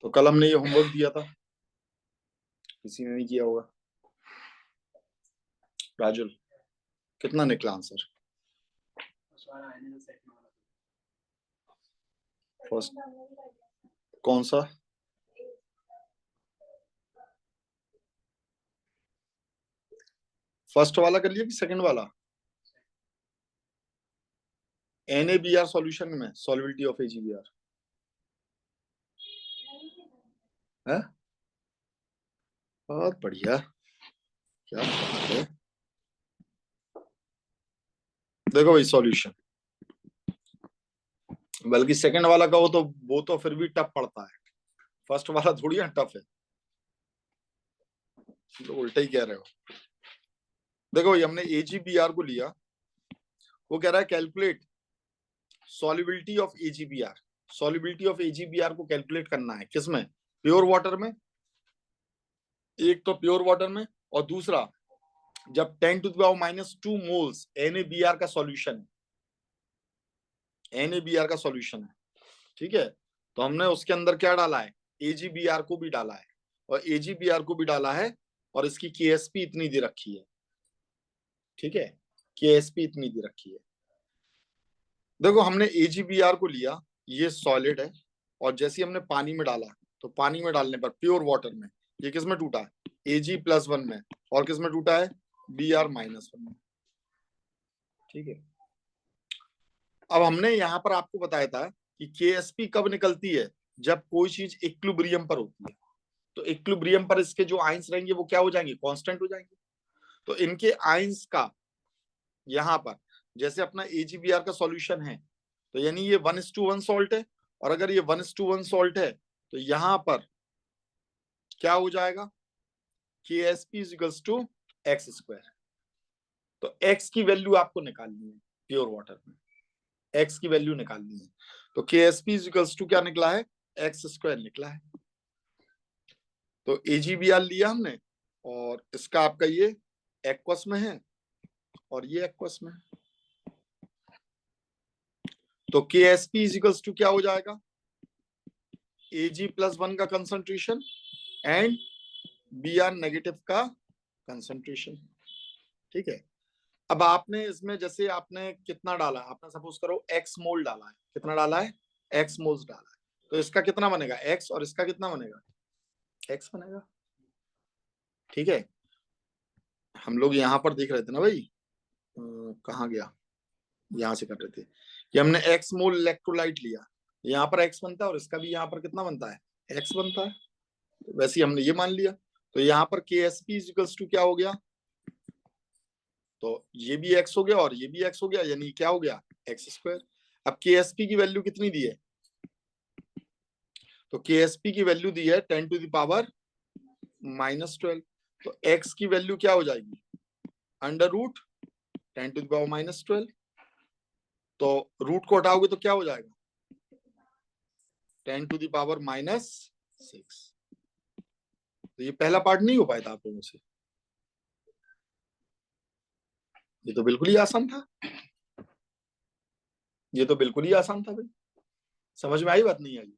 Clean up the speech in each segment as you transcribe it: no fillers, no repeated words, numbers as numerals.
तो कल हमने ये होमवर्क दिया था, किसी ने नहीं किया होगा। राजुल, कितना निकला आंसर? फर्स्ट कौन सा? फर्स्ट वाला कर लिया कि सेकंड वाला? NaBr सॉल्यूशन में सॉल्युबिलिटी ऑफ AgBr है। बहुत बढ़िया, क्या बात है। देखो भाई सॉल्यूशन, बल्कि सेकंड वाला का वो तो फिर भी टफ पड़ता है, फर्स्ट वाला थोड़ी टफ है, तो उल्टा ही कह रहे हो। देखो भाई हमने AgBr को लिया, वो कह रहा है calculate solubility of AgBr। Solubility of AgBr को कैलकुलेट करना है किसमें? प्योर वाटर में, एक तो प्योर वाटर में, और दूसरा जब 10⁻⁻² मोल्स NaBr का सॉल्यूशन है, NaBr का सॉल्यूशन है, ठीक है। तो हमने उसके अंदर क्या डाला है? AgBr को भी डाला है, और AgBr को भी डाला है, और इसकी KSP इतनी दे रखी है, ठीक है, KSP इतनी दे रखी है। देखो हमने AgBr को लिया, ये सॉलिड है, और जैसे हमने पानी में डाला, तो पानी में डालने पर प्योर वाटर में ये किस में टूटा है? Ag+1 में, और किस में टूटा है? Br-1 में, ठीक है। अब हमने यहां पर आपको बताया था कि KSP कब निकलती है? जब कोई चीज इक्विलिब्रियम पर होती है। तो इक्विलिब्रियम पर इसके जो आयंस रहेंगे वो क्या हो जाएंगे? कांस्टेंट हो जाएंगे। तो इनके आयंस का यहां पर, जैसे अपना AgBr का सॉल्यूशन है, तो यानी ये 1:1 सॉल्ट है, और अगर ये 1:1 सॉल्ट है तो यहां पर क्या हो जाएगा? KSP = x²। तो x की वैल्यू आपको निकालनी है प्योर वाटर में, x की वैल्यू निकालनी है। तो KSP = क्या निकला है? x² निकला है। तो AgBr लिया हमने, और इसका आपका ये एक्वस में है और ये एक्वस में है। तो KSP = क्या हो जाएगा? Ag+1 का कंसंट्रेशन एंड Br- का कंसंट्रेशन, ठीक है। अब आपने इसमें जैसे आपने कितना डाला, आपने सपोज करो x मोल डाला है, कितना डाला है? x मोल्स डाला है, तो इसका कितना बनेगा? x, और इसका कितना बनेगा? x बनेगा, ठीक है। हम लोग यहां पर देख रहे थे ना भाई, कहाँ गया, यहां से कर रहे थे कि हमने x मोल इलेक्ट्रोलाइट लिया, यहाँ पर x बनता है, और इसका भी यहाँ पर कितना बनता है? x बनता है। तो वैसे ही हमने ये मान लिया, तो यहाँ पर KSP = क्या हो गया? तो ये भी x हो गया और ये भी x हो गया, यानी क्या हो गया? x²। अब KSP की वैल्यू कितनी दी है? तो KSP की वैल्यू दी है 10⁻⁻12। तो x की वैल्यू क्या हो जाएगी? √10⁻⁻12। तो रूट को हटाओगे तो क्या हो जाएगा? 10⁻⁻6। तो ये पहला पार्ट नहीं हो पाया था आप लोगों से, ये तो बिल्कुल ही आसान था, ये तो बिल्कुल ही आसान था भाई। समझ में आई बात? नहीं आई?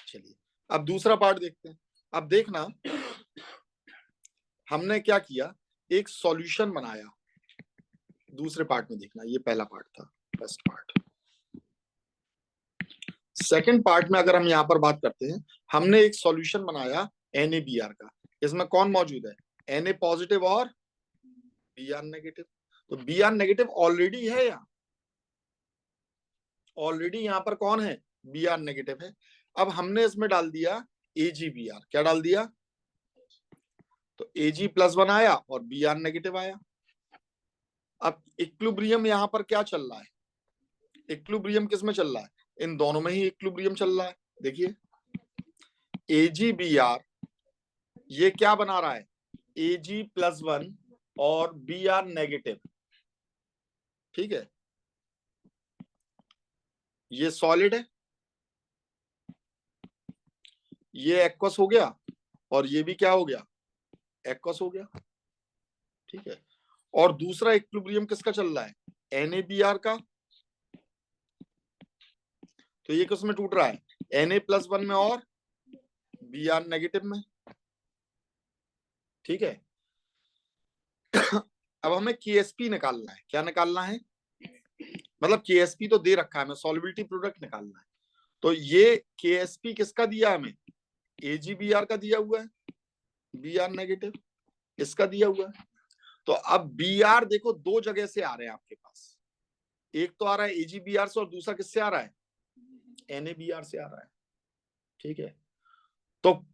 चलिए अब दूसरा पार्ट देखते हैं। अब देखना हमने क्या किया, एक सॉल्यूशन बनाया। दूसरे पार्ट में देखना, ये पहला पार्ट था, फर्स्ट पार्ट। सेकंड पार्ट में अगर हम यहां पर बात करते हैं, हमने एक सॉल्यूशन बनाया NaBr का। इसमें कौन मौजूद है? Na पॉजिटिव और Br नेगेटिव। तो Br नेगेटिव ऑलरेडी है यहाँ, ऑलरेडी यहाँ पर कौन है? Br नेगेटिव है। अब हमने इसमें डाल दिया AgBr। क्या डाल दिया? तो Ag+1 आया और Br नेगेटिव आया। अब इक्विलिब्रियम यहाँ पर क्या चल रहा है? इक्विलिब्रियम किस में चल रहा है? इन दोनों में ही इक्विलिब्रियम चल रहा है। देखिए AgBr ये क्या बना रहा है? Ag+1 और Br नेगेटिव, ठीक है। ये सॉलिड है, ये एक्वस हो गया, और ये भी क्या हो गया? एक्वस हो गया, ठीक है। और दूसरा इक्विलिब्रियम किसका चल रहा है? NaBr का। तो ये किस में टूट रहा है? Na+1 में और बी आर नेगेटिव में। ठीक है, अब हमें केएसपी निकालना है। क्या निकालना है? मतलब केएसपी तो दे रखा है, हमें सॉल्युबिलिटी प्रोडक्ट निकालना है। तो ये केएसपी किसका दिया है हमें? एजीबीआर का दिया हुआ है, बी आर नेगेटिव इसका दिया हुआ है। तो अब बी आर देखो दो जगह से आ रहे हैं आपके पास, एक तो आ रहा है एजीबीआर से और दूसरा किससे आ रहा है? एनएबीआर से आ रहा है। ठीक है, तो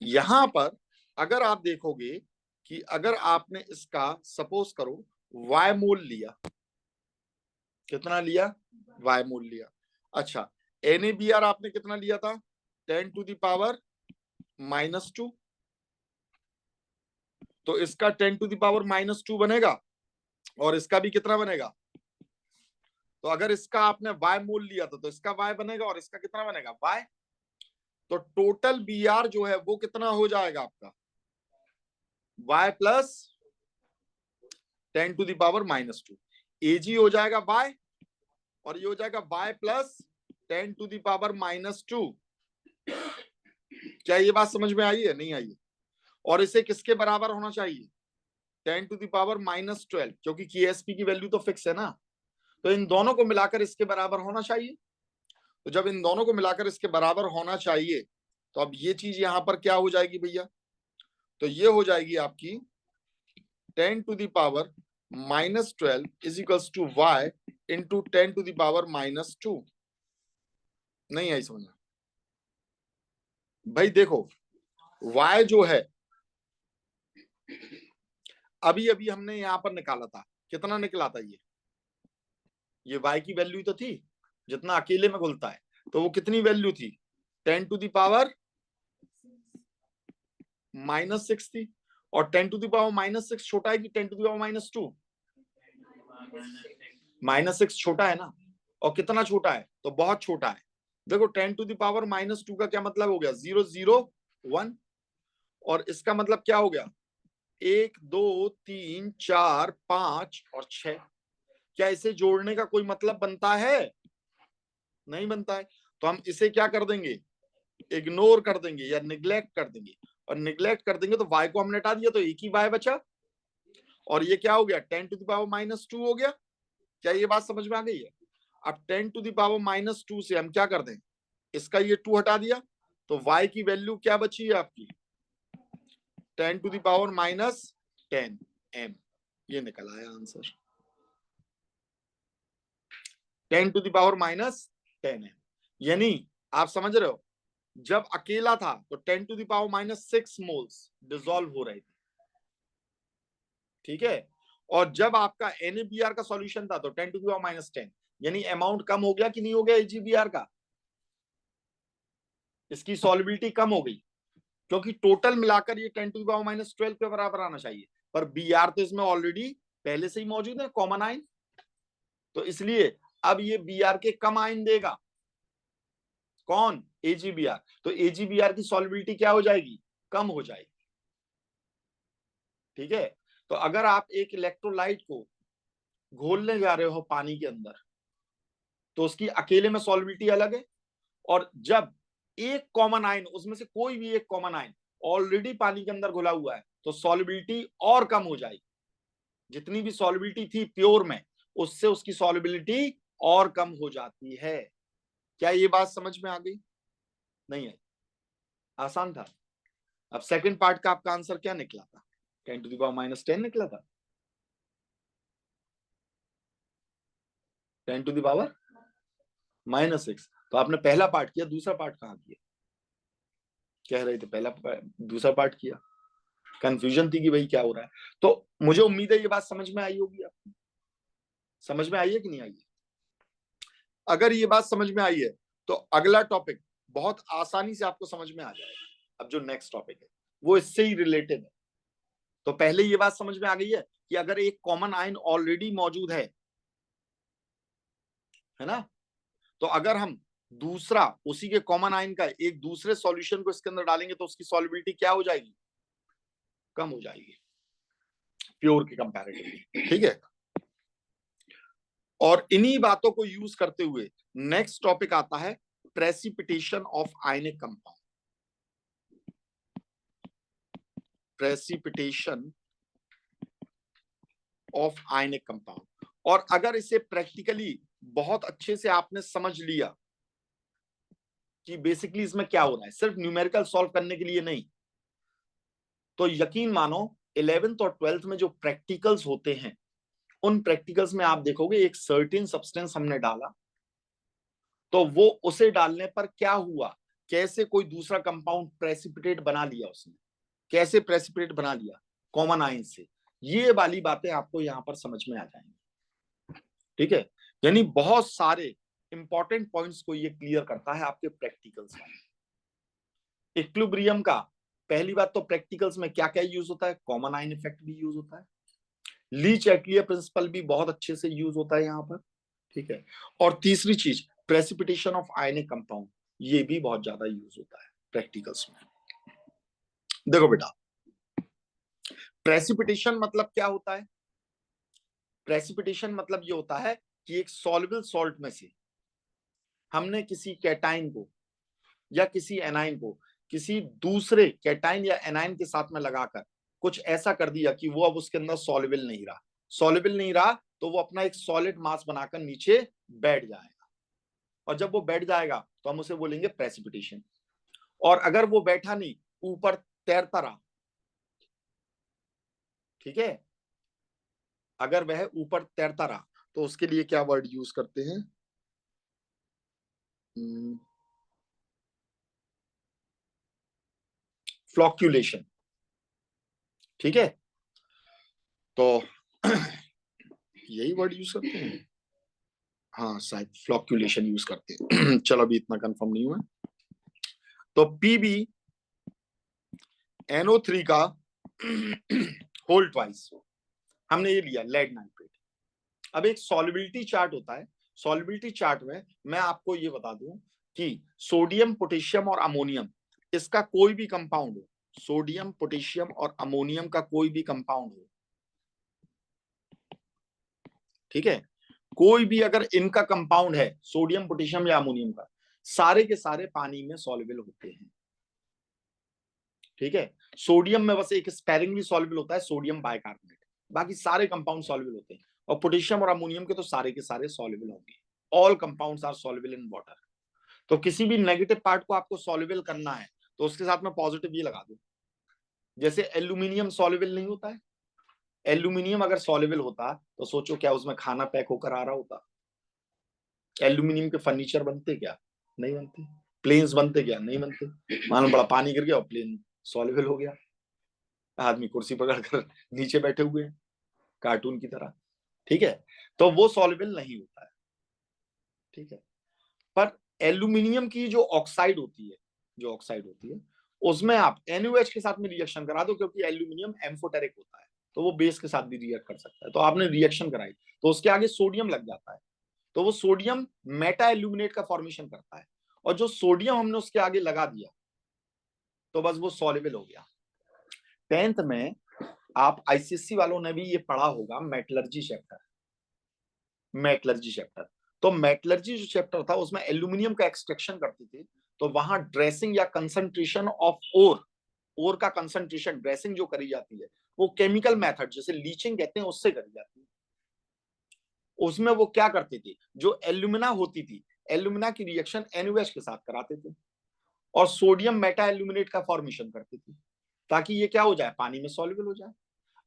यहां पर अगर आप देखोगे कि अगर आपने इसका सपोज करो वाई मोल लिया, कितना लिया? वाई मोल लिया। अच्छा, एनएबीआर आपने कितना लिया था? 10⁻⁻²। तो इसका 10⁻⁻² बनेगा और इसका भी कितना बनेगा? तो अगर इसका आपने y मोल लिया था तो इसका y बनेगा और इसका कितना बनेगा? y। तो टोटल बी आर जो है वो कितना हो जाएगा आपका? y plus 10⁻⁻²। एजी हो जाएगा y और ये हो जाएगा y प्लस 10⁻⁻²। क्या ये बात समझ में आई है? नहीं आई है? और इसे किसके बराबर होना चाहिए? 10⁻⁻12, क्योंकि केएसपी की वैल्यू तो फिक्स है ना। तो इन दोनों को मिलाकर इसके बराबर होना चाहिए। तो जब इन दोनों को मिलाकर इसके बराबर होना चाहिए तो अब ये चीज यहां पर क्या हो जाएगी भैया? तो ये हो जाएगी आपकी 10⁻⁻12 is equals to y into 10⁻⁻²। नहीं आई समझ में? भाई देखो y जो है अभी अभी हमने यहां पर निकाला था, कितना निकला था? ये y की वैल्यू तो थी जितना अकेले में घुलता है, तो वो कितनी वैल्यू थी? 10⁻⁻6 थी। और 10⁻⁻6 छोटा है कि 10⁻⁻²? -6 छोटा है ना। और कितना छोटा है? तो बहुत छोटा है। देखो 10⁻⁻² का क्या मतलब हो गया? 0 0 1। और इसका मतलब क्या हो गया? 1 2 3 4 5 और 6। क्या इसे जोड़ने का कोई मतलब बनता है? नहीं बनता है। तो हम इसे क्या कर देंगे? इग्नोर कर देंगे या निग्लेक्ट कर देंगे। और निग्लेक्ट कर देंगे तो y को हमने हटा दिया तो एक ही y बचा। और ये क्या हो गया? 10⁻⁻² हो गया। क्या ये बात समझ में आ गई है? अब 10⁻⁻² से हम क्या कर दें? इसका ये 2 हटा दिया तो y की वैल्यू क्या बची है आपकी? 10⁻⁻10 m। ये निकल आया आंसर, 10⁻⁻10 m। यानी आप समझ रहे हो, जब अकेला था तो 10⁻⁻6 मोल्स डिसॉल्व हो रहे थे। ठीक है, और जब आपका NaBr का सॉल्यूशन था तो 10⁻⁻10, यानी अमाउंट कम हो गया कि नहीं हो गया AgBr का? इसकी सॉल्युबिलिटी कम हो गई क्योंकि टोटल मिलाकर ये 10⁻12 के बराबर आना चाहिए, पर Br तो इसमें ऑलरेडी पहले से ही मौजूद है, कॉमन आयन। तो इसलिए अब ये Br के कम आयन देगा। कौन? AgBr। तो AgBr की सॉल्युबिलिटी क्या हो जाएगी? कम हो जाएगी। ठीक है, तो अगर आप एक इलेक्ट्रोलाइट को घोलने जा रहे हो पानी के अंदर तो उसकी अकेले में सॉल्युबिलिटी अलग है, और जब एक कॉमन आयन, उसमें से कोई भी एक कॉमन आयन ऑलरेडी पानी के अंदर घुला हुआ है तो सॉल्युबिलिटी और कम हो जाएगी। जितनी भी सॉल्युबिलिटी थी प्योर में उससे उसकी सॉल्युबिलिटी और कम हो जाती है। क्या ये बात समझ में आ गई? नहीं आई? आसान था। अब सेकंड पार्ट का आपका आंसर क्या निकला था? 10⁻⁻10 निकला था। 10⁻⁻6। तो आपने पहला पार्ट किया, दूसरा पार्ट कहां किया? कह रहे थे पहला दूसरा पार्ट किया। कंफ्यूजन थी कि भाई क्या हो रहा है। तो मुझे उम्मीद है ये बात समझ में आई होगी आपको। समझ में आई है कि नहीं आई है? अगर ये बात समझ में आई है तो अगला टॉपिक बहुत आसानी से आपको समझ में आ जाएगा। अब जो नेक्स्ट टॉपिक है वो इससे ही रिलेटेड है। तो पहले ये बात समझ में आ गई है कि अगर एक कॉमन आयन ऑलरेडी मौजूद है ना, तो अगर हम दूसरा उसी के कॉमन आयन का एक दूसरे सॉल्यूशन को इसके अंदर डालेंगे तो उसकी सॉल्युबिलिटी क्या हो जाएगी? कम हो जाएगी प्योर के कंपैरेटिवली। ठीक है, और इन्हीं बातों को यूज करते हुए नेक्स्ट टॉपिक आता है precipitation of ionic compound. Precipitation of ionic compound. और अगर इसे प्रैक्टिकली बहुत अच्छे से आपने समझ लिया कि बेसिकली इसमें क्या हो रहा है, सिर्फ न्यूमेरिकल सॉल्व करने के लिए नहीं, तो यकीन मानो 11th और 12th में जो प्रैक्टिकल्स होते हैं, उन प्रैक्टिकल्स में आप देखोगे एक सर्टेन सब्सटेंस हमने डाला, तो वो उसे डालने पर क्या हुआ, कैसे कोई दूसरा कंपाउंड प्रेसिपिटेट बना लिया उसने, कैसे प्रेसिपिटेट बना लिया कॉमन आयन से, ये वाली बातें आपको यहां पर समझ में आ जाएंगी। ठीक है, यानी बहुत सारे इंपॉर्टेंट पॉइंट्स को ये क्लियर करता है आपके प्रैक्टिकल्स में। इक्विलिब्रियम का पहली बात तो प्रैक्टिकल्स में क्या क्या यूज होता है, कॉमन आयन इफेक्ट भी यूज होता है, ली-चैटलियर प्रिंसिपल भी बहुत अच्छे से यूज होता है यहाँ पर। ठीक है, और तीसरी चीज प्रेसिपिटेशन ऑफ आयनिक कंपाउंड, ये भी बहुत ज्यादा यूज होता है प्रैक्टिकल्स में। देखो बेटा, प्रेसिपिटेशन मतलब क्या होता है, प्रेसिपिटेशन मतलब ये होता है कि एक सॉल्युबल सॉल्ट में से हमने किसी कैटाइन को या किसी एनाइन को किसी दूसरे कैटाइन या एनाइन के साथ में लगाकर कुछ ऐसा कर दिया कि वो अब उसके अंदर सॉल्युबल नहीं रहा, सॉल्युबल नहीं रहा तो वो अपना एक सॉलिड मास बनाकर नीचे बैठ जाएगा, और जब वो बैठ जाएगा तो हम उसे बोलेंगे प्रेसिपिटेशन। और अगर वो बैठा नहीं, ऊपर तैरता रहा, ठीक है, अगर वह ऊपर तैरता रहा तो उसके लिए क्या वर्ड यूज करते हैं, फ्लॉक्यूलेशन। ठीक है, तो यही वर्ड यूज करते हैं, हाँ शायद फ्लॉक्यूलेशन यूज करते हैं चलो अभी इतना कंफर्म नहीं हुआ। तो पीबी NO3 का होल ट्वाइस हमने ये लिया लेड नाइट्रेट। अब एक सॉल्युबिलिटी चार्ट होता है, सॉल्युबिलिटी चार्ट में मैं आपको ये बता दूं कि सोडियम पोटेशियम और अमोनियम, इसका कोई भी कंपाउंड हो, सोडियम पोटेशियम और अमोनियम का कोई भी कंपाउंड हो, ठीक है, कोई भी अगर इनका कंपाउंड है सोडियम पोटेशियम या अमोनियम का, सारे के सारे पानी में सॉल्युबल होते हैं। ठीक है, सोडियम में बस एक स्पेरिंगली सॉल्युबल होता है सोडियम बाइकार्बोनेट, बाकी सारे कंपाउंड सॉल्युबल होते हैं। और पोटेशियम और अमोनियम के तो सारे के सारे सॉल्युबल होंगे, all compounds are soluble in water. तो किसी भी नेगेटिव पार्ट को आपको सॉल्युबल करना है तो उसके साथ में पॉजिटिव ये लगा दो। जैसे एल्यूमिनियम सॉल्युबल नहीं होता है, एल्यूमिनियम अगर सॉल्युबल होता तो सोचो क्या उसमें खाना पैक होकर आ रहा होता, एल्यूमिनियम के फर्नीचर बनते क्या, नहीं बनते, प्लेन्स बनते क्या, नहीं बनते। मान लो बड़ा पानी गिर गया और प्लेन सॉल्युबल हो गया, आदमी कुर्सी पकड़कर नीचे बैठे हुए हैं कार्टून की तरह। ठीक है, तो वो सॉल्युबल नहीं होता है। ठीक है, पर एल्यूमिनियम की जो ऑक्साइड होती है, जो ऑक्साइड होती है उसमें आप NaOH के साथ में रिएक्शन करा दो, क्योंकि एल्यूमिनियम एम्फोटेरिक होता है तो वो बेस के साथ भी रिएक्ट कर सकता है। तो आपने रिएक्शन कराई तो उसके आगे सोडियम लग जाता है, तो वो सोडियम मेटा एल्यूमिनेट का फॉर्मेशन करता है, और जो सोडियम हमने उसके आगे लगा दिया तो बस वो सॉल्युबल हो गया। 10th में आप ICSE वालों ने भी ये पढ़ा होगा मेटलर्जी चैप्टर, मेटलर्जी चैप्टर। तो मेटलर्जी जो चैप्टर था उसमें एल्यूमिनियम का एक्सट्रैक्शन करते थे, तो वहां ड्रेसिंग या कंसंट्रेशन ऑफ ओर का कंसंट्रेशन, ड्रेसिंग जो करी जाती है वो केमिकल मेथड जैसे लीचिंग कहते हैं उससे करी जाती है। उसमें वो क्या करते थे, जो एल्यूमिना होती थी, एल्यूमिना की रिएक्शन NaOH के साथ कराते थे और सोडियम मेटा एल्यूमिनेट का फॉर्मेशन करते थे, ताकि ये क्या हो जाए, पानी में सॉल्युबल हो जाए।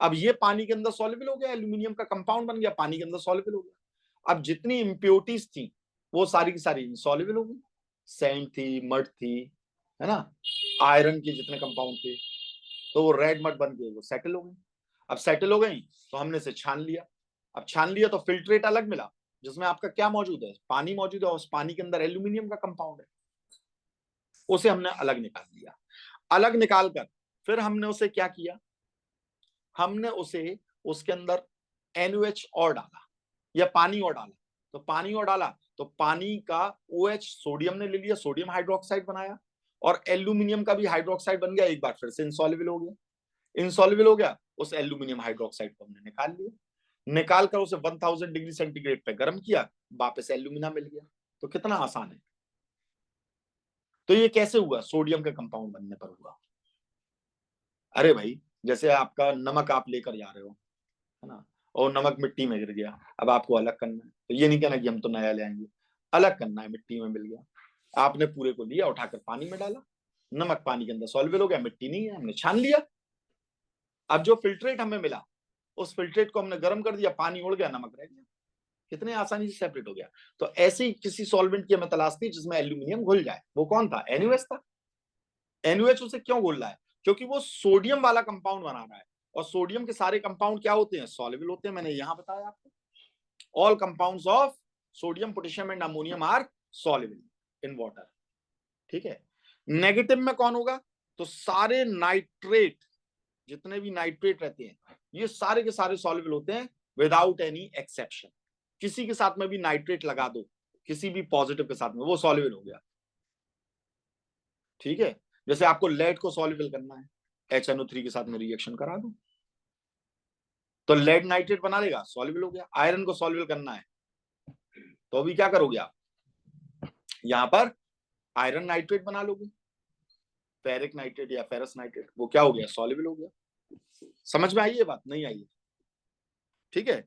अब ये पानी के अंदर सॉल्युबल हो गया, एल्यूमिनियम का कंपाउंड बन गया, पानी के अंदर सॉल्युबल हो गया। अब जितनी इंप्योरिटीज थी वो सारी की सारी इनसॉल्युबल हो गई, सैंड थी, मड थी, है ना, आयरन के जितने कंपाउंड थे, तो वो रेड मड बन गए, वो सेटल हो गई। अब सेटल हो गई तो हमने से छान लिया, अब छान लिया तो फिल्ट्रेट अलग मिला, जिसमें आपका क्या मौजूद है, पानी मौजूद है, और उस पानी के अंदर एल्यूमिनियम का कंपाउंड है, उसे हमने अलग निकाल लिया। अलग निकाल कर फिर हमने उसे क्या किया, हमने उसे उसके अंदर NaOH और डाला या पानी और डाला, तो पानी और डाला तो पानी का OH सोडियम ने ले लिया, सोडियम हाइड्रोक्साइड बनाया, और एल्यूमिनियम का भी हाइड्रोक्साइड बन गया, एक बार फिर से इंसॉल्युबल हो गया। इंसॉल्युबल हो गया, उस एल्यूमिनियम हाइड्रोक्साइड को हमने निकाल लिया, निकाल कर उसे 1000 डिग्री सेंटीग्रेड पे गर्म किया, वापस एल्यूमिना मिल गया। तो कितना आसान है। तो ये कैसे हुआ, सोडियम के कंपाउंड बनने पर हुआ। अरे भाई जैसे आपका नमक आप लेकर जा रहे हो, है ना, और नमक मिट्टी में गिर गया, अब आपको अलग करना है, तो ये नहीं कहना कि हम तो नया ले आएंगे, अलग करना है, मिट्टी में मिल गया, आपने पूरे को लिया उठाकर पानी में डाला, नमक पानी के अंदर सॉल्युबल हो गया, मिट्टी नहीं है, हमने छान लिया। अब जो फिल्ट्रेट हमें मिला, उस फिल्ट्रेट को हमने गर्म कर दिया, पानी उड़ गया, नमक रह गया, कितने आसानी से सेपरेट हो गया। तो ऐसी किसी सॉल्वेंट की हमें तलाश थी जिसमें एल्यूमिनियम घुल जाए, वो कौन था? NaOH था। NaOH उसे क्यों घोल रहा है? क्योंकि वो सोडियम वाला कंपाउंड बना रहा है, और सोडियम के सारे कंपाउंड क्या होते हैं? सॉल्युबल होते हैं, मैंने यहां बताया आपको। All compounds of sodium, potassium and ammonium are soluble in water. ठीक है। नेगेटिव में कौन होगा? तो सारे नाइट्रेट, जितने भी नाइट्रेट रहते हैं, ये सारे के सारे सॉल्युबल होते हैं विदाउट एनी एक्सेप्शन। किसी के साथ में भी नाइट्रेट लगा दो, किसी भी पॉजिटिव के साथ में, वो सॉल्युबल हो गया। ठीक है। जैसे आपको लेड को सॉल्युबल करना है, HNO3 के साथ में रिएक्शन करा दो तो लेड नाइट्रेट बना लेगा, सॉल्युबल हो गया। आयरन को सॉल्युबल करना है तो अभी क्या करोगे आप? यहां पर आयरन नाइट्रेट बना लोगे, फेरिक नाइट्रेट या फेरस नाइट्रेट, वो क्या हो गया? सॉल्युबल हो गया। समझ में आई ये बात? नहीं आई? ठीक है।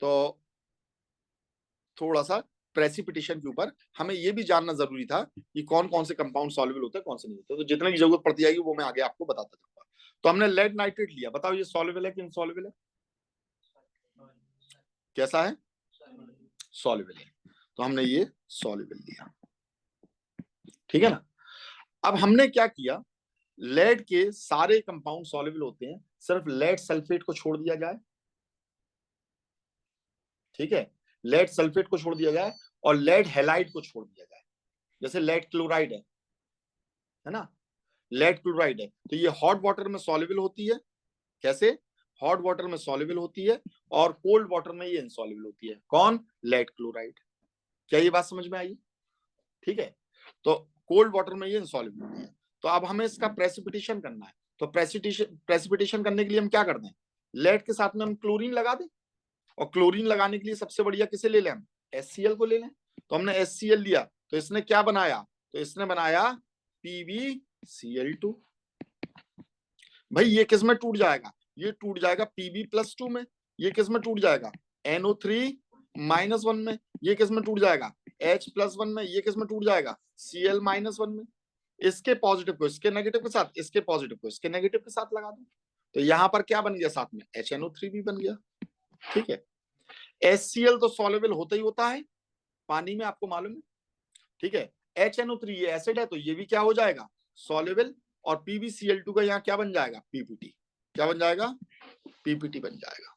तो थोड़ा सा प्रेसिपिटेशन के ऊपर हमें ये भी जानना जरूरी था कि कौन कौन से कंपाउंड सॉल्युबल होते हैं, कौन से नहीं होते। तो जितने की जरूरत पड़ती जाएगी वो मैं आगे आपको बताता जाऊंगा। तो हमने लेड नाइट्रेट लिया, बताओ ये सॉल्युबल है कि इनसॉल्युबल है? कैसा है? सॉल्युबल है। तो हमने ये सॉल्युबल लिया, ठीक है ना। अब हमने क्या किया, लेड के सारे कंपाउंड सॉल्युबल होते हैं, सिर्फ लेड सल्फेट को छोड़ दिया जाए। ठीक है, लेड सल्फेट को छोड़ दिया जाए और लेड हैलाइड को छोड़ दिया जाए। जैसे लेड क्लोराइड है ना, लेड क्लोराइड है, तो ये हॉट वाटर में सॉल्युबल होती है। कैसे? हॉट वाटर में सॉल्युबल होती है और कोल्ड वाटर में ये इनसॉल्युबल होती है। कौन? Lead chloride. क्या ये बात समझ में आई? ठीक है। तो कोल्ड वाटर में ये इनसॉल्युबल होती है। तो अब हमें इसका प्रेसिपिटेशन करना है, तो प्रेसिपिटेशन करने के लिए हम क्या करते हैं? लेड के साथ में हम क्लोरीन लगा दें, और क्लोरीन लगाने के लिए सबसे बढ़िया किसे ले लें हम? HCl को ले लें। तो हमने HCl लिया, तो इसने क्या बनाया? तो इसने बनाया PbCl2। भाई ये किस में टूट जाएगा? ये टूट जाएगा Pb+2 में। ये किस में टूट जाएगा? NO3-1 में। ये किस में टूट जाएगा? H+1 में। ये किस में टूट जाएगा? Cl-1 में। इसके पॉजिटिव को इसके नेगेटिव के साथ, इसके पॉजिटिव को इसके नेगेटिव के साथ लगा दो, तो यहां पर क्या बन गया? साथ में HNO3 भी बन गया। ठीक है। HCl तो सॉल्युबल होता ही होता है पानी में, आपको मालूम है। ठीक है। HNO3 ये एसिड है, तो ये भी क्या हो जाएगा? सॉल्युबल। और PbCl2 का यहाँ क्या बन जाएगा? PPT। क्या बन जाएगा? PPT बन जाएगा।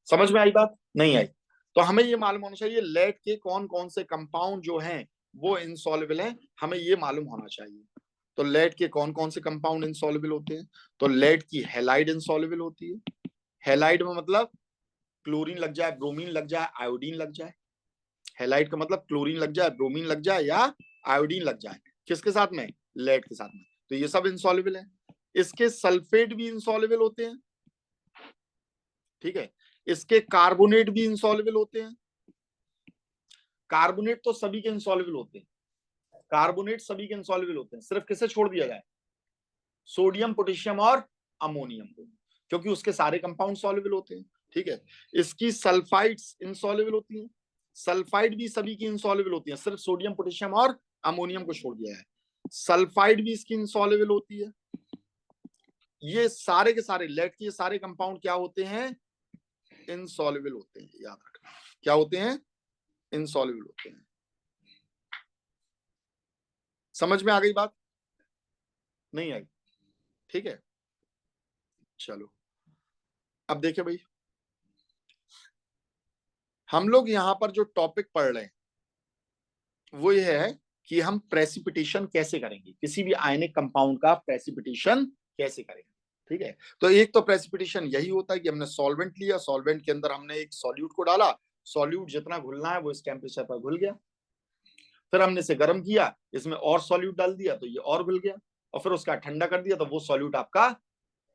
समझ में आई बात? नहीं आई? तो हमें ये मालूम होना चाहिए लेड के कौन कौन से कंपाउंड जो हैं वो इनसॉल्युबल हैं, हमें ये मालूम होना चाहिए। तो लेड के कौन कौन से कंपाउंड इनसॉल्युबल होते हैं? तो लेड की हैलाइड इनसॉल्युबल होती है। हैलाइड में मतलब क्लोरीन लग जाए, ब्रोमीन लग जाए, आयोडीन लग जाए। हैलाइड का मतलब क्लोरीन लग जाए, ब्रोमीन लग जाए या आयोडीन लग जाए। किसके साथ में? लेड के साथ में। तो ये सब इनसॉल्युबल है। इसके सल्फेट भी इनसॉल्युबल होते हैं। ठीक है। इसके कार्बोनेट भी इनसॉल्युबल होते हैं। कार्बोनेट तो सभी के इनसॉल्युबल होते हैं, कार्बोनेट सभी के इनसॉल्युबल होते हैं, सिर्फ किसे छोड़ दिया जाए? सोडियम, पोटेशियम और अमोनियम को, क्योंकि उसके सारे कंपाउंड सॉल्युबल होते हैं। ठीक है। इसकी सल्फाइड्स इनसॉल्युबल होती हैं, सल्फाइड भी सभी की इनसॉल्युबल होती है, सिर्फ सोडियम, पोटेशियम और अमोनियम को छोड़ दिया है। सल्फाइड भी इसकी इनसॉल्युबल होती है। ये सारे के सारे लेड के सारे कंपाउंड क्या होते हैं? इनसॉल्युबल होते हैं। याद रखना, क्या होते हैं? इनसॉल्युबल होते हैं। समझ में आ गई बात? नहीं आई? ठीक है। चलो अब देखिए भाई, हम लोग यहां पर जो टॉपिक पढ़ रहे हैं वो ये है कि हम प्रेसिपिटेशन कैसे करेंगे, किसी भी आयनिक कंपाउंड का प्रेसिपिटेशन कैसे करेंगे। ठीक है। तो एक तो प्रेसिपिटेशन यही होता है कि हमने सॉल्वेंट लिया, सॉल्वेंट के अंदर हमने एक सॉल्यूट को डाला, सॉल्यूट जितना घुलना है वो इस टेम्परेचर पर घुल गया, फिर हमने इसे गर्म किया, इसमें और सॉल्यूट डाल दिया तो ये और घुल गया, और फिर उसका ठंडा कर दिया तो वो सॉल्यूट आपका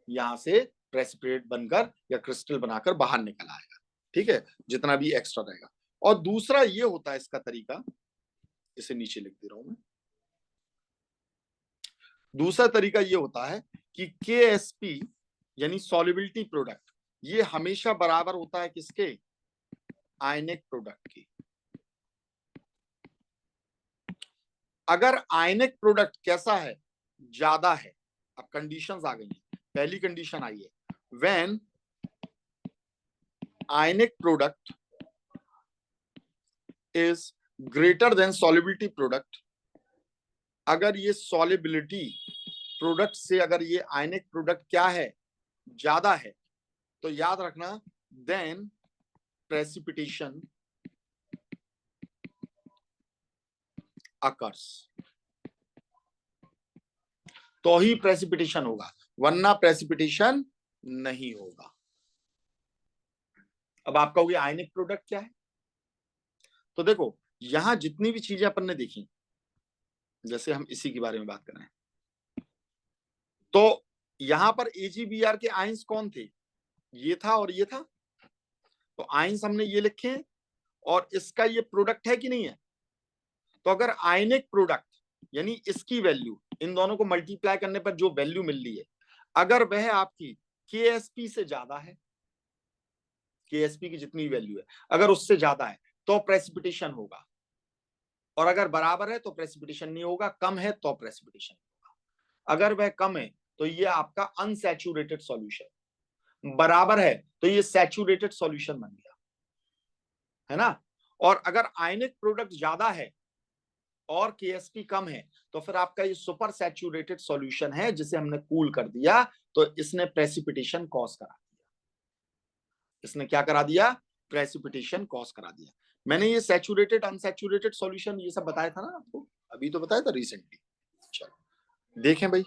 यहां से प्रेसिपिटेट बनकर या क्रिस्टल बनाकर बाहर निकल आएगा। ठीक है, जितना भी एक्स्ट्रा रहेगा। और दूसरा ये होता है इसका तरीका, इसे नीचे लिख दे रहा हूं मैं। दूसरा तरीका ये होता है कि KSP यानी सॉल्युबिलिटी प्रोडक्ट ये हमेशा बराबर होता है किसके? आयनिक प्रोडक्ट की। अगर आयनिक प्रोडक्ट कैसा है? ज्यादा है। अब कंडीशंस आ गई हैं। पहली कंडीशन आई है, when ionic product is greater than solubility product. अगर ये सॉल्युबिलिटी प्रोडक्ट से अगर ये आयनिक प्रोडक्ट क्या है? ज्यादा है, तो याद रखना देन प्रेसिपिटेशन अकर्स, तो ही प्रेसिपिटेशन होगा, वरना प्रेसिपिटेशन नहीं होगा। अब आप कहोगे आयनिक प्रोडक्ट क्या है? तो देखो यहां जितनी भी चीजें अपन ने देखी, जैसे हम इसी के बारे में बात कर रहे हैं, तो यहां पर AgBr के आयंस कौन थे? ये था और ये था। तो आयंस हमने ये लिखे और इसका ये प्रोडक्ट है कि नहीं है? तो अगर आयनिक प्रोडक्ट यानी इसकी वैल्यू, इन दोनों को मल्टीप्लाई करने पर जो वैल्यू मिल रही है, अगर वह आपकी KSP से ज्यादा है, KSP की जितनी वैल्यू है अगर उससे ज्यादा है तो प्रेसिपिटेशन होगा, और अगर बराबर है तो प्रेसिपिटेशन नहीं होगा, कम है तो प्रेसिपिटेशन होगा। अगर वह कम है तो ये आपका अनसैचुरेटेड सॉल्यूशन, बराबर है तो ये सैचुरेटेड सॉल्यूशन बन गया, है ना। और अगर आयनिक प्रोडक्ट ज्यादा है और KSP कम है तो फिर आपका ये सुपर सैचुरेटेड सॉल्यूशन है, जिसे हमने कूल कर दिया, तो इसने प्रेसिपिटेशन कॉज करा दिया। इसने क्या करा दिया? प्रेसिपिटेशन कॉज करा दिया। मैंने ये सैचुरेटेड अनसैचुरेटेड सॉल्यूशन ये सब बताया था ना आपको, अभी तो बताया था रिसेंटली। चलो देखें भाई,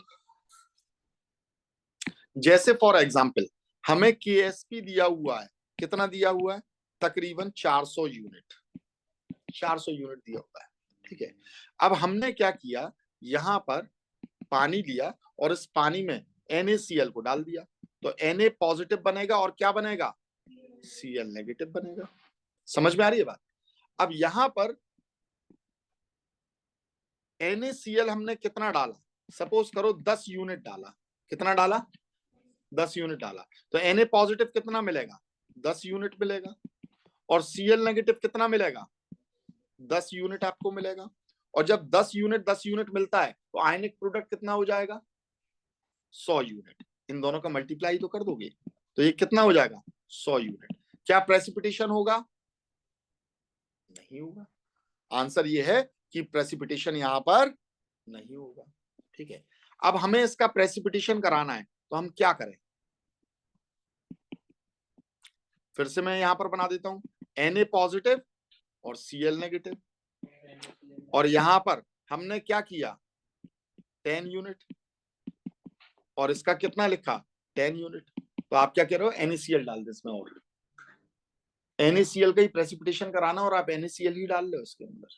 जैसे फॉर एग्जांपल हमें KSP दिया हुआ है, कितना दिया हुआ है? तकरीबन 400 यूनिट, 400 यूनिट दिया हुआ है, ठीक है। अब हमने क्या किया, यहां पर पानी लिया और इस पानी में NaCl को डाल दिया, तो Na पॉजिटिव बनेगा और क्या बनेगा? Cl नेगेटिव बनेगा। समझ में आ रही है बात? अब यहां पर NaCl हमने कितना डाला? सपोज करो 10 यूनिट डाला। कितना डाला? 10 यूनिट डाला, तो Na पॉजिटिव कितना मिलेगा? 10 यूनिट मिलेगा। और Cl नेगेटिव कितना मिलेगा? 10 यूनिट आपको मिलेगा। और जब 10 यूनिट मिलता है तो आयनिक प्रोडक्ट कितना हो जाएगा? 100 यूनिट। इन दोनों का मल्टीप्लाई तो कर दोगे तो ये कितना हो जाएगा? 100 यूनिट। क्या प्रेसिपिटेशन होगा? नहीं होगा। आंसर ये है कि प्रेसिपिटेशन यहां पर नहीं होगा, ठीक है। अब हमें इसका प्रेसिपिटेशन कराना है तो हम क्या करें? फिर से मैं यहां पर बना देता हूं, Na पॉजिटिव और Cl नेगेटिव, और यहां पर हमने क्या किया? 10 यूनिट, और इसका कितना लिखा? 10 यूनिट। तो आप क्या कह रहे हो? NaCl डाल दे इसमें, और NaCl का ही प्रेसिपिटेशन कराना और आप NaCl ही डाल लो इसके अंदर।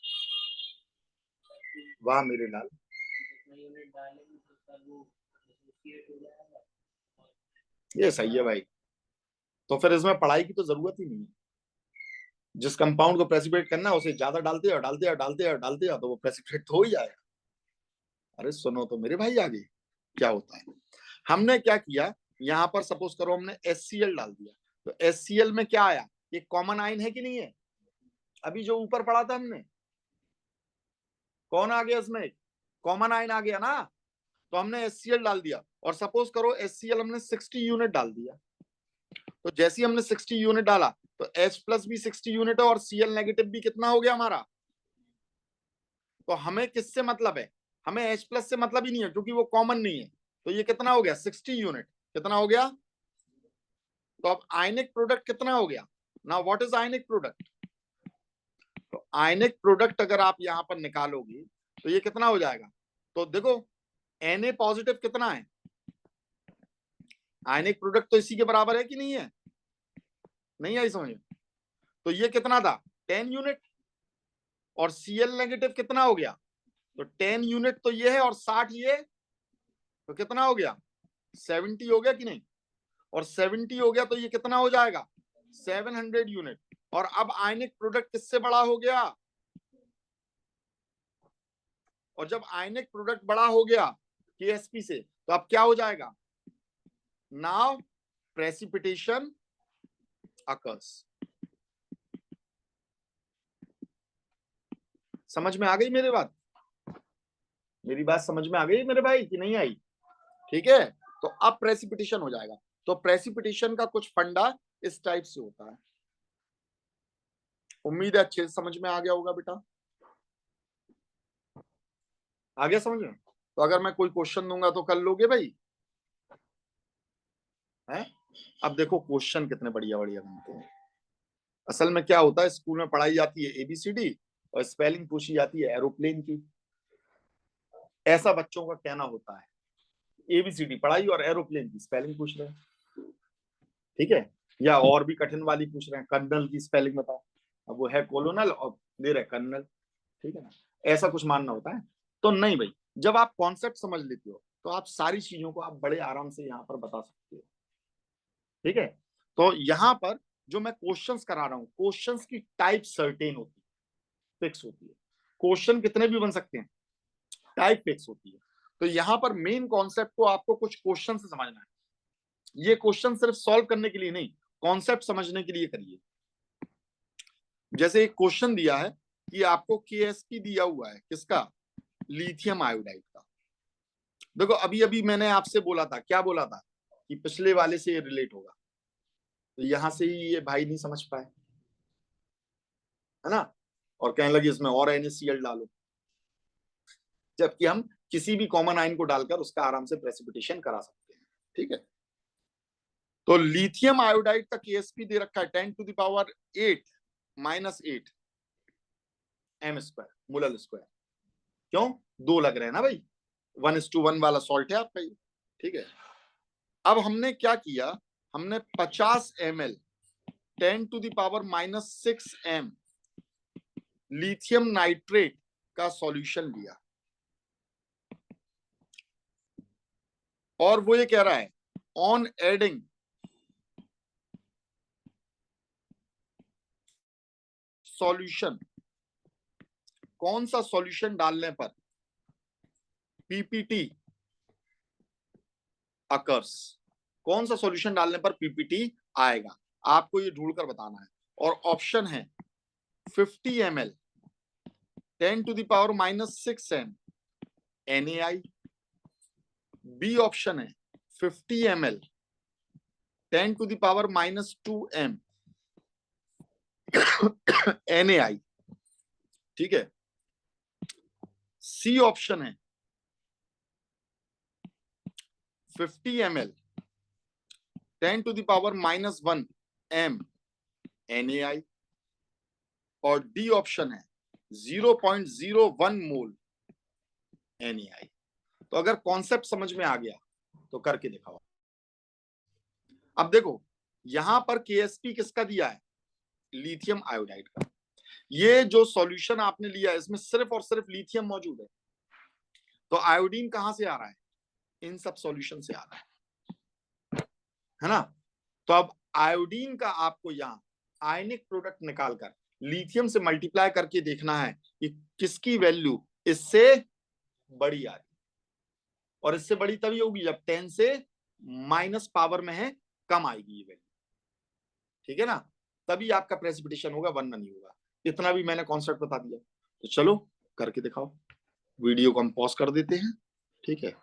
वाह मेरे लाल, ये सही है भाई। तो फिर इसमें पढ़ाई की तो जरूरत ही नहीं है। जिस कंपाउंड को प्रेसिपिटेट करना है उसे ज्यादा डालते और डालते और डालते और डालते और तो वो प्रेसिपिटेट तो हो ही जाएगा। अरे सुनो तो मेरे भाई, आगे क्या होता है, हमने क्या किया, यहां पर सपोज करो हमने HCl डाल दिया, तो HCl में क्या आया? ये कॉमन आयन है कि नहीं है? अभी जो ऊपर पढ़ा था हमने, कौन आ गया इसमें? कॉमन आयन आ गया ना। तो हमने HCl डाल दिया, और सपोज करो HCl हमने 60 यूनिट डाल दिया। तो जैसे ही हमने 60 यूनिट डाला तो H प्लस भी 60 यूनिट है और Cl नेगेटिव भी कितना हो गया हमारा? तो हमें किससे मतलब है? हमें H प्लस से मतलब ही नहीं है, क्योंकि वो कॉमन नहीं है। तो ये कितना हो गया? 60 यूनिट। कितना हो गया? तो अब आयनिक प्रोडक्ट कितना हो गया? Now what is ionic product? तो आयनिक प्रोडक्ट अगर आप यहां पर निकालोगे तो ये कितना हो जाएगा? तो देखो Na पॉजिटिव कितना है? आयनिक प्रोडक्ट तो इसी के बराबर है कि नहीं है? नहीं आई समझ में? तो ये कितना था? 10 यूनिट। और Cl नेगेटिव कितना हो गया? तो 10 यूनिट तो ये है और 60 ये, तो कितना हो गया? 70 हो गया कि नहीं? और 70 हो गया तो ये कितना हो जाएगा? 700 यूनिट। और अब आयनिक प्रोडक्ट किससे बड़ा हो गया? और जब आयनिक प्रोडक्ट बड़ा हो गया KSP से, तो अब क्या हो जाएगा? Now precipitation occurs. समझ में आ गई मेरी बात? मेरी बात समझ में आ गई मेरे भाई कि नहीं आई? ठीक है, तो अब प्रेसिपिटेशन हो जाएगा। तो प्रेसिपिटेशन का कुछ फंडा इस टाइप से होता है। उम्मीद है अच्छे से समझ में आ गया होगा बेटा। आ गया समझ में? तो अगर मैं कोई क्वेश्चन दूंगा तो कर लोगे भाई? हैं? अब देखो क्वेश्चन कितने बढ़िया बढ़िया बनते हैं। असल में क्या होता है, स्कूल में पढ़ाई जाती है एबीसीडी और स्पेलिंग पूछी जाती है एरोप्लेन की। ऐसा बच्चों का कहना होता है, एबीसीडी पढ़ाई और एरोप्लेन की स्पेलिंग पूछ रहे हैं। ठीक है, या और भी कठिन वाली पूछ रहे हैं, कर्नल की स्पेलिंग बताओ। अब वो है कोलोनल और दे रहे कर्नल। ठीक है ना, ऐसा कुछ मानना होता है। तो नहीं भाई, जब आप कॉन्सेप्ट समझ लेते हो तो आप सारी चीजों को आप बड़े आराम से यहाँ पर बता सकते हो। ठीक है, तो यहाँ पर जो मैं क्वेश्चंस करा रहा हूँ, क्वेश्चंस की टाइप सर्टेन होती है, फिक्स होती है। क्वेश्चन कितने भी बन सकते हैं, टाइप फिक्स होती है। तो यहाँ पर मेन कॉन्सेप्ट को आपको कुछ क्वेश्चन से समझना है। ये क्वेश्चन सिर्फ सॉल्व करने के लिए नहीं, कॉन्सेप्ट समझने के लिए करिए। जैसे एक क्वेश्चन दिया है कि आपको केएसपी दिया हुआ है, किसका? लिथियम आयोडाइड का। देखो अभी अभी मैंने आपसे बोला था, क्या बोला था कि पिछले वाले से रिलेट होगा। तो यहां से ही ये भाई नहीं समझ पाए, है ना, और कहने लगे इसमें और NaCl डालो, जबकि हम किसी भी कॉमन आयन को डालकर उसका आराम से प्रेसिपिटेशन करा सकते हैं। ठीक है, तो लिथियम आयोडाइड का केएसपी दे रखा है 10⁸ -8 m² मोलर स्क्वायर। क्यों? 2 लग रहे हैं ना भाई, 1:1 वाला सॉल्ट है आपका ये। ठीक है, अब हमने क्या किया, हमने 50 ml 10⁻⁻6 m लिथियम नाइट्रेट का सॉल्यूशन लिया, और वो ये कह रहा है ऑन एडिंग सॉल्यूशन, कौन सा सॉल्यूशन डालने पर पीपीटी अकर्स, कौन सा सॉल्यूशन डालने पर पीपीटी आएगा, आपको ये ढूंढकर बताना है। और ऑप्शन है 50 ml 10⁻⁻6 m NaI, B option है 50 ml 10⁻⁻2 m NaI। ठीक है, सी ऑप्शन है 50 ml 10⁻⁻1 m NaI, और डी ऑप्शन है 0.01 मोल NaI। तो अगर कॉन्सेप्ट समझ में आ गया तो करके दिखाओ। अब देखो यहां पर केएसपी किसका दिया है? लिथियम आयोडाइड का। ये जो सॉल्यूशन आपने लिया है इसमें सिर्फ और सिर्फ लिथियम मौजूद है, तो आयोडीन कहां से आ रहा है? इन सब सॉल्यूशन से आ रहा है ना। तो अब आयोडीन का आपको यहाँ आयनिक प्रोडक्ट निकालकर लिथियम से मल्टीप्लाई करके देखना है कि किसकी वैल्यू इससे बड़ी आ रही, और इससे बड़ी तभी होगी जब 10 से माइनस पावर में है, कम आएगी ये वैल्यू। ठीक है ना, तभी आपका प्रेसिपिटेशन होगा, वरना नहीं होगा। इतना भी मैंने कॉन्सेप्ट बता दिया, तो चलो करके दिखाओ। वीडियो को हम पॉज कर देते हैं। ठीक है,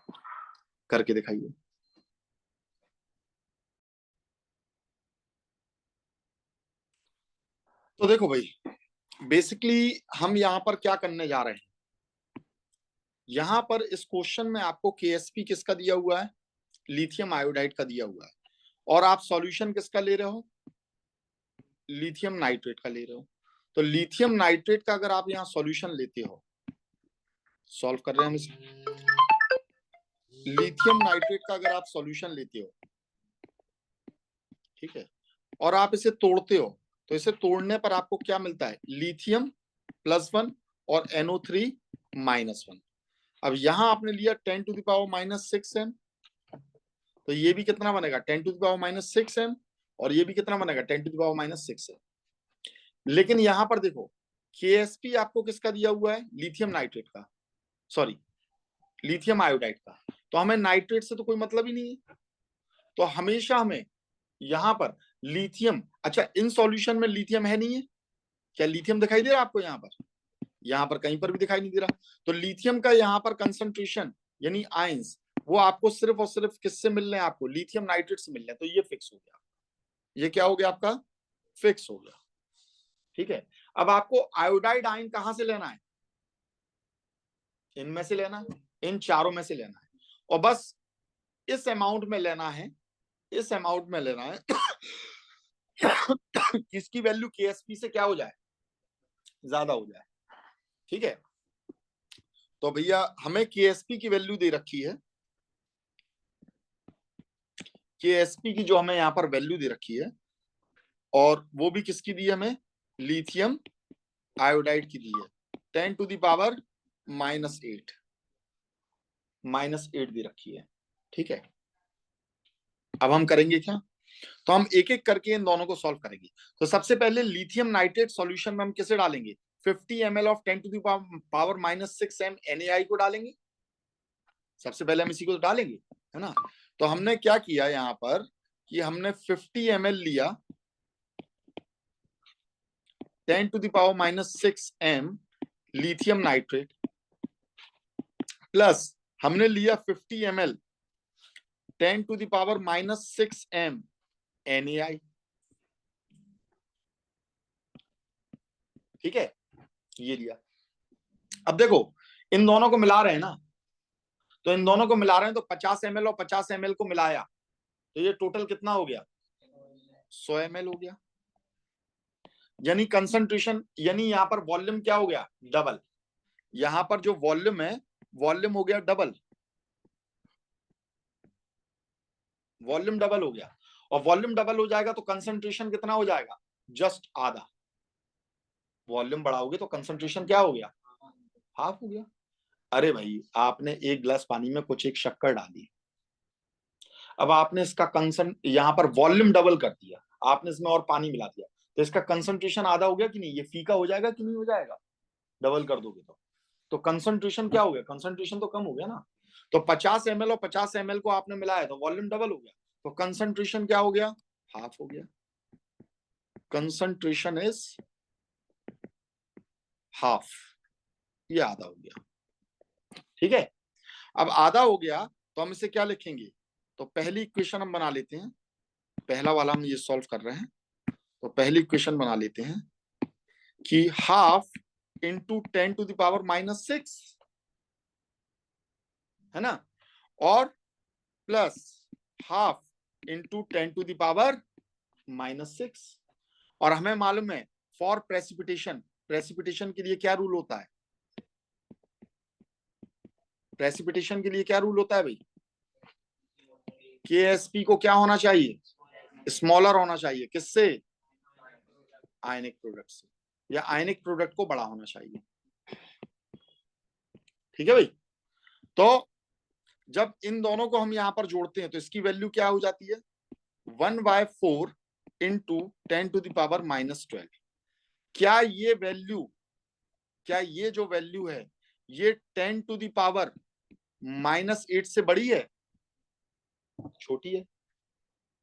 करके दिखाइए। तो देखो भाई, बेसिकली हम यहाँ पर क्या करने जा रहे हैं, यहाँ पर इस क्वेश्चन में आपको केएसपी किसका दिया हुआ है? लिथियम आयोडाइड का दिया हुआ है, और आप सॉल्यूशन किसका ले रहे हो? लिथियम नाइट्रेट का ले रहे हो। तो लिथियम नाइट्रेट का अगर आप यहाँ सॉल्यूशन लेते हो, सॉल्व कर रहे हैं हम इसे, लिथियम नाइट्रेट का अगर आप सॉल्यूशन लेते हो, ठीक है, और आप इसे तोड़ते हो, तो इसे तोड़ने पर आपको क्या मिलता है? लिथियम +1 और NO3-1। अब यहां आपने लिया 10⁻⁻6 m, तो ये भी कितना बनेगा? 10⁻⁻6 m, और ये भी कितना बनेगा? 10⁻⁻6 m। लेकिन यहां पर देखो केएसपी आपको किसका दिया हुआ है? लिथियम नाइट्रेट का, सॉरी लिथियम आयोडाइड का। तो हमें नाइट्रेट से तो कोई मतलब ही नहीं है, तो हमेशा हमें यहां पर लिथियम, अच्छा इन सॉल्यूशन में लिथियम है नहीं है, क्या लिथियम दिखाई दे रहा है आपको यहां पर कहीं पर भी दिखाई नहीं दे रहा। तो लिथियम का यहां पर कंसंट्रेशन यानी आयंस वो आपको सिर्फ और सिर्फ किससे मिल रहे हैं, आपको लिथियम नाइट्रेट से मिल रहे हैं। तो ये फिक्स हो गया, ये क्या हो गया आपका, फिक्स हो गया। ठीक है, अब आपको आयोडाइड आयन कहां से लेना है, इनमें से लेना है, इन चारों में से लेना है, और बस इस अमाउंट में लेना है, इस अमाउंट में लेना है किसकी वैल्यू केएसपी से क्या हो जाए, ज्यादा हो जाए। ठीक है, तो भैया हमें केएसपी की वैल्यू दे रखी है, केएसपी की जो हमें यहां पर वैल्यू दे रखी है, और वो भी किसकी दी है हमें, लिथियम आयोडाइड की दी है, 10 टू द पावर -8, -8 दे रखी है। ठीक है, अब हम करेंगे क्या, तो हम एक एक करके इन दोनों को सॉल्व करेंगे। तो सबसे पहले लिथियम नाइट्रेट सॉल्यूशन में हम किसे डालेंगे, 50 ml of 10 to the power -6 m NaI को डालेंगे। सबसे पहले हम इसी को डालेंगे, है ना। तो हमने क्या किया यहां पर कि हमने 50 ml लिया 10 to the power -6 m lithium nitrate, plus हमने लिया 50 ml 10 to the power -6 m NaI। ठीक है, ये लिया। अब देखो इन दोनों को मिला रहे हैं ना, तो इन दोनों को मिला रहे हैं, तो 50 ml और 50 ml को मिलाया, तो ये टोटल कितना हो गया, 100 ml हो गया। यानी कंसंट्रेशन, यानी यहां पर वॉल्यूम क्या हो गया, डबल। यहां पर जो वॉल्यूम है, वॉल्यूम हो गया डबल, वॉल्यूम डबल हो गया। और वॉल्यूम डबल हो जाएगा तो कंसंट्रेशन कितना हो जाएगा, जस्ट आधा। वॉल्यूम बढ़ाओगे तो कंसंट्रेशन क्या हो गया, हाफ हो गया। अरे भाई आपने एक गिलास पानी में कुछ एक शक्कर डाली, अब आपने इसका कंसन यहां पर वॉल्यूम डबल कर दिया, आपने इसमें और पानी मिला दिया, तो इसका कंसंट्रेशन आधा हो गया कि नहीं, ये फीका हो जाएगा कि नहीं हो जाएगा, डबल कर दोगे तो कंसंट्रेशन क्या हो गया, कंसंट्रेशन तो कम हो गया ना। तो 50 ml और 50 ml को आपने मिलाया तो वॉल्यूम डबल हो गया, तो कंसंट्रेशन क्या हो गया, हाफ हो गया। कंसंट्रेशन इज हाफ, ये आधा हो गया। ठीक है, अब आधा हो गया तो हम इसे क्या लिखेंगे, तो पहली इक्वेशन हम बना लेते हैं, पहला वाला हम ये सॉल्व कर रहे हैं, तो पहली इक्वेशन बना लेते हैं कि half into 10 to the power -6, है ना, और plus half into 10 to the power -6। और हमें मालूम है फॉर प्रेसिपिटेशन, प्रेसिपिटेशन के लिए क्या रूल होता है, प्रेसिपिटेशन के लिए क्या रूल होता है भाई, केएसपी को क्या होना चाहिए, स्मॉलर होना चाहिए, किससे, आयनिक प्रोडक्ट से, या आयनिक प्रोडक्ट को बड़ा होना चाहिए। ठीक है भाई, तो जब इन दोनों को हम यहां पर जोड़ते हैं तो इसकी वैल्यू क्या हो जाती है, 1/4 इंटू 10 टू द पावर -12। क्या ये वैल्यू, क्या ये जो वैल्यू है ये 10 टू द पावर -8 से बड़ी है, छोटी है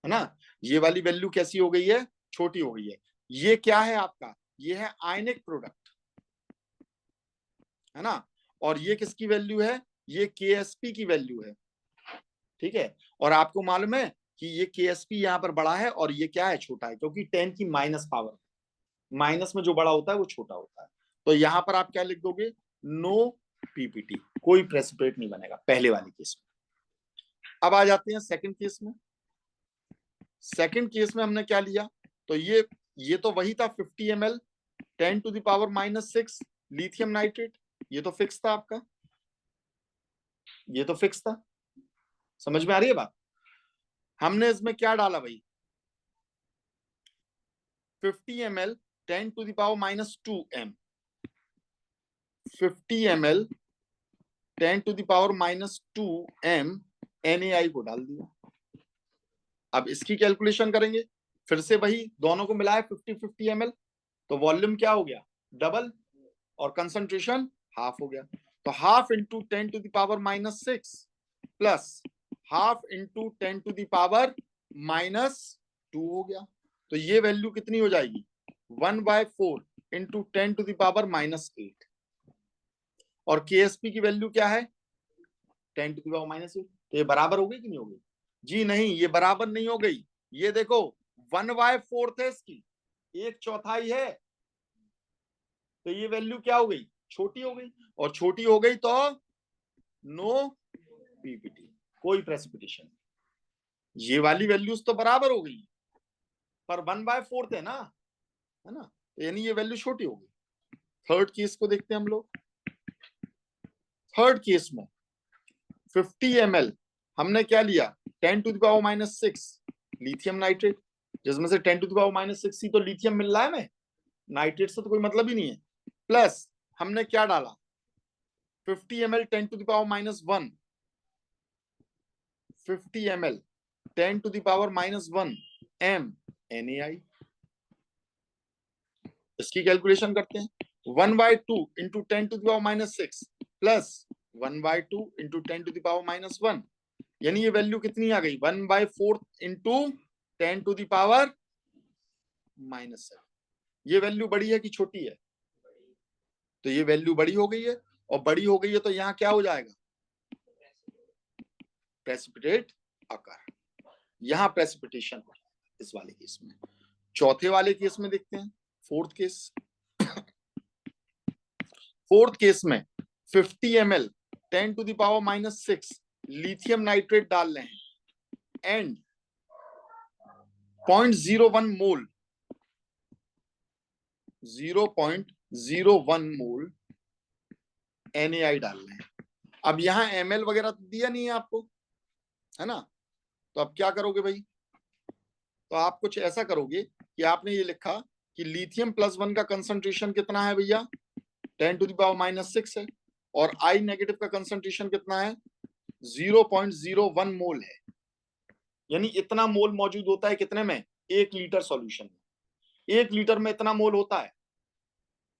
ना। ये वाली वैल्यू कैसी हो गई है, छोटी हो गई है। ये क्या है आपका, ये है आयनिक प्रोडक्ट, है ना, और ये किसकी वैल्यू है, ये केएसपी की वैल्यू है। ठीक है, और आपको मालूम है कि ये केएसपी यहां पर बड़ा है और ये क्या है, छोटा है, क्योंकि 10 की माइनस पावर, माइनस में जो बड़ा होता है वो छोटा होता है। तो यहां पर आप क्या लिख दोगे, नो पीपीटी, कोई प्रेसिपिटेट नहीं बनेगा पहले वाले केस में। अब आ जाते हैं सेकंड केस में। सेकंड केस में हमने क्या लिया, तो ये तो वही था 50 ml 10 to the power -6 lithium nitrate, ये तो फिक्स था आपका, ये तो फिक्स था, समझ में आ रही है बात। हमने इसमें क्या डाला भाई, 50 ml 10 to the power -2 m, 50 ml 10 to the power -2 m NaI को डाल दिया। अब इसकी कैलकुलेशन करेंगे, फिर से वही दोनों को मिलाया 50 ml, तो वॉल्यूम क्या हो गया, डबल, और कंसंट्रेशन हाफ हो गया। तो half into 10 to the power -6 plus half into 10 to the power -2 हो गया। तो ये वैल्यू कितनी हो जाएगी 1/4 इंटू 10⁻⁻8। और KSP की वैल्यू क्या है 10⁻⁻8। तो ये बराबर हो गई कि नहीं हो गई? जी नहीं, ये बराबर नहीं हो गई। ये देखो 1/4 है इसकी, 1/4 है, तो ये वैल्यू क्या हो गई छोटी हो गई। और छोटी हो गई तो नो पीपीटी, कोई प्रेसिपिटेशन। ये वाली वैल्यूज तो बराबर हो गई पर 1/4 है ना, है ना, यानी ये वैल्यू छोटी हो गई। थर्ड केस को देखते हैं हम लोग। थर्ड केस में 50 ml हमने क्या लिया 10⁻⁻6 लिथियम नाइट्रेट, जिसमें से 10⁻⁻6 ही तो लिथियम मिल रहा है हमें, नाइट्रेट से तो कोई मतलब ही नहीं है। प्लस हमने क्या डाला 50 ml 10⁻⁻1, 50 ml 10⁻⁻1 m NaI। इसकी कैलकुलेशन करते हैं 1/2 इंटू 10⁻⁻6 प्लस 1/2 इंटू 10⁻⁻1, यानी ये वैल्यू कितनी आ गई 1/4 इंटू 10⁻⁻7। ये वैल्यू बड़ी है कि छोटी है? तो ये वैल्यू बड़ी हो गई है, और बड़ी हो गई है तो यहाँ क्या हो जाएगा प्रेसिपिटेट आकार, यहाँ प्रेसिपिटेशन हो इस वाले केस में। चौथे वाले केस में देखते हैं फोर्थ केस। फोर्थ केस में 50 ml 10⁻⁻6 लिथियम नाइट्रेट डाल रहे हैं एंड 0.01 मोल 0.01 मोल NaI डाल रहे हैं। अब यहाँ ml वगैरह तो दिया नहीं है आपको, है ना, तो अब क्या करोगे भाई, तो आप कुछ ऐसा करोगे कि आपने ये लिखा कि लिथियम +1 का कंसंट्रेशन कितना है भैया 10⁻⁻6 है, और I नेगेटिव का कंसंट्रेशन कितना है 0.01 मोल है, यानी इतना मोल मौजूद होता है कितने में 1 लीटर सॉल्यूशन में। 1 लीटर में इतना मोल होता है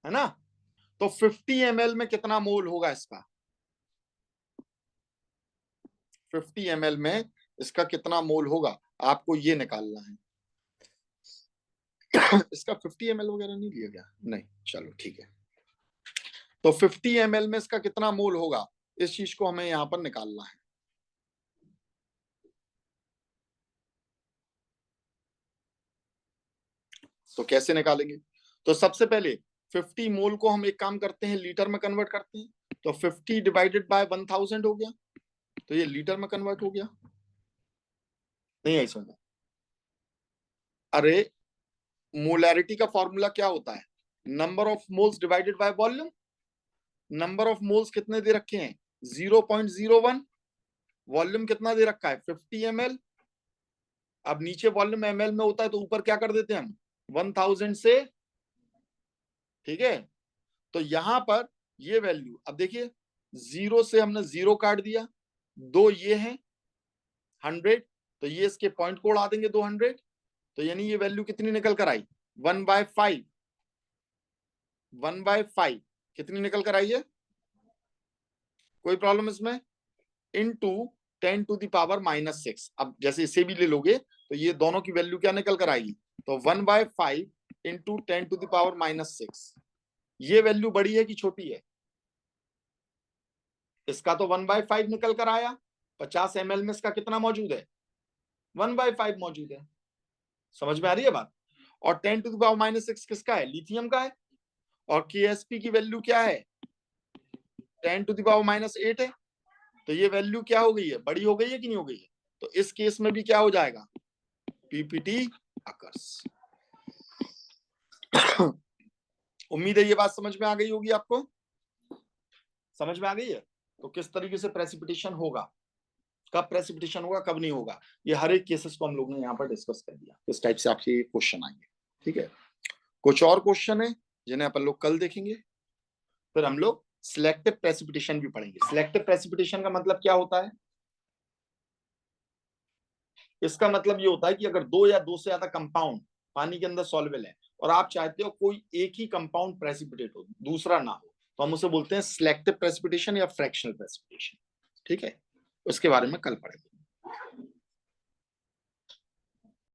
ना, तो 50 ml में कितना मोल होगा इसका, 50 ml में इसका कितना मोल होगा आपको ये निकालना है। इसका 50 ml वगैरह नहीं लिया गया, नहीं, चलो ठीक है। तो 50 ml में इसका कितना मोल होगा इस चीज को हमें यहां पर निकालना है। तो कैसे निकालेंगे, तो सबसे पहले 50 मोल को हम एक काम करते हैं लीटर में कन्वर्ट करते हैं, तो 50 डिवाइडेड बाय 1000 हो गया, तो ये लीटर में कन्वर्ट हो गया। नहीं आई समझ? अरे मोलैरिटी का फॉर्मूला क्या होता है number of moles divided by volume. Number of moles कितने दे रखे हैं 0.01, वॉल्यूम कितना दे रखा है 50 ml। अब नीचे वॉल्यूम ml में होता है तो ऊपर क्या कर देते हैं हम 1000 से, ठीक है। तो यहां पर ये वैल्यू अब देखिए 0 से हमने 0 काट दिया, 2 ये हैं 100, तो ये इसके पॉइंट को उड़ा देंगे 200, तो यानी ये वैल्यू कितनी निकल कर आई 1/5, 1/5 कितनी निकल कर आई है, कोई प्रॉब्लम इसमें, इनटू 10⁻⁻6। अब जैसे इसे भी ले लोगे तो ये दोनों की वैल्यू क्या निकल कर आएगी, तो 1/5 इंटू 10⁻⁻6। ये वैल्यू बड़ी है कि छोटी है, इसका तो 1/5 निकल कर आया, 50 ml में इसका कितना मौजूद है 1/5 मौजूद है, समझ में आ रही है बात। और 10⁻⁻6 किसका है लिथियम का है, और KSP की वैल्यू क्या है 10⁻⁸ है, तो ये वैल्यू क्या हो गई है बड़ी हो गई है कि नहीं हो गई है, तो इस केस में भी क्या हो जाएगा पीपीटी अकर्स। उम्मीद है ये बात समझ में आ गई होगी आपको, समझ में आ गई है। तो किस तरीके से प्रेसिपिटेशन होगा, कब प्रेसिपिटेशन होगा कब नहीं होगा, ये हर एक केसेस को हम लोग ने यहाँ पर डिस्कस कर दिया, इस टाइप से आपके क्वेश्चन आएंगे, ठीक है। कुछ और क्वेश्चन है जिन्हें अपन लोग कल देखेंगे, फिर हम लोग सिलेक्टिव प्रेसिपिटेशन भी पढ़ेंगे। सिलेक्टिव प्रेसिपिटेशन का मतलब क्या होता है, इसका मतलब ये होता है कि अगर 2 या 2 से ज्यादा कंपाउंड पानी के अंदर सॉल्युबल है और आप चाहते हो कोई एक ही कंपाउंड प्रेसिपिटेट हो दूसरा ना हो, तो हम उसे बोलते हैं सिलेक्टिव प्रेसिपिटेशन या फ्रैक्शनल प्रेसिपिटेशन, ठीक है। उसके बारे में कल पढ़ेंगे।